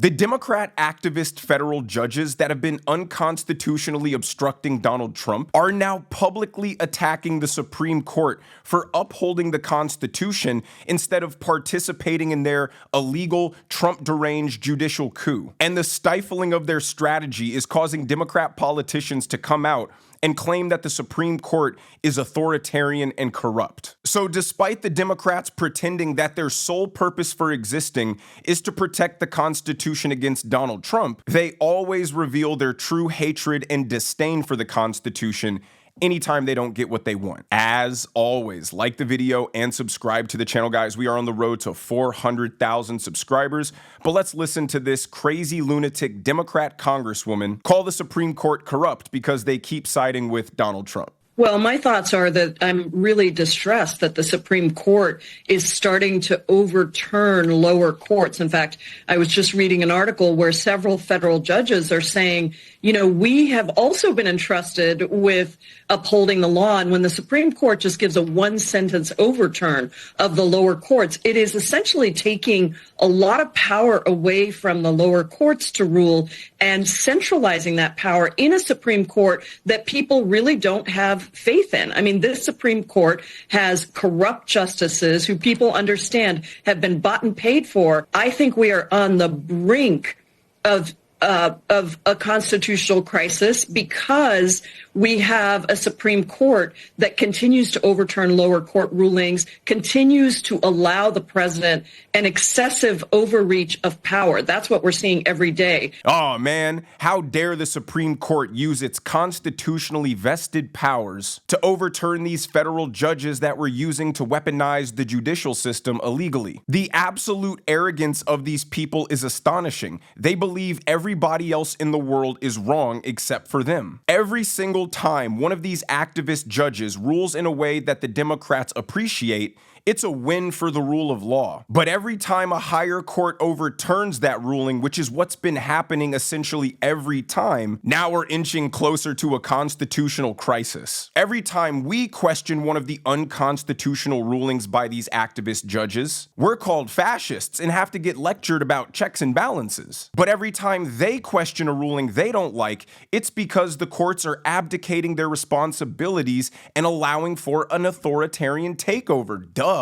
The Democrat activist federal judges that have been unconstitutionally obstructing Donald Trump are now publicly attacking the Supreme Court for upholding the Constitution instead of participating in their illegal, Trump-deranged judicial coup. And the stifling of their strategy is causing Democrat politicians to come out and claim that the Supreme Court is authoritarian and corrupt. So despite the Democrats pretending that their sole purpose for existing is to protect the Constitution against Donald Trump, they always reveal their true hatred and disdain for the Constitution anytime they don't get what they want. As always, like the video and subscribe to the channel, guys. We are on the road to 400,000 subscribers, but let's listen to this crazy lunatic Democrat congresswoman call the Supreme Court corrupt because they keep siding with Donald Trump. Well, my thoughts are that I'm really distressed that the Supreme Court is starting to overturn lower courts. In fact, I was just reading an article where several federal judges are saying, you know, we have also been entrusted with upholding the law. And when the Supreme Court just gives a one-sentence overturn of the lower courts, it is essentially taking a lot of power away from the lower courts to rule and centralizing that power in a Supreme Court that people really don't have faith in. I mean, this Supreme Court has corrupt justices who people understand have been bought and paid for. I think we are on the brink of a constitutional crisis because we have a Supreme Court that continues to overturn lower court rulings, continues to allow the president an excessive overreach of power. That's what we're seeing every day. Oh man, how dare the Supreme Court use its constitutionally vested powers to overturn these federal judges that were using to weaponize the judicial system illegally. The absolute arrogance of these people is astonishing. They believe everybody else in the world is wrong except for them. Every single time one of these activist judges rules in a way that the Democrats appreciate, it's a win for the rule of law. But every time a higher court overturns that ruling, which is what's been happening essentially every time, now we're inching closer to a constitutional crisis. Every time we question one of the unconstitutional rulings by these activist judges, we're called fascists and have to get lectured about checks and balances. But every time they question a ruling they don't like, it's because the courts are abdicating their responsibilities and allowing for an authoritarian takeover. Duh.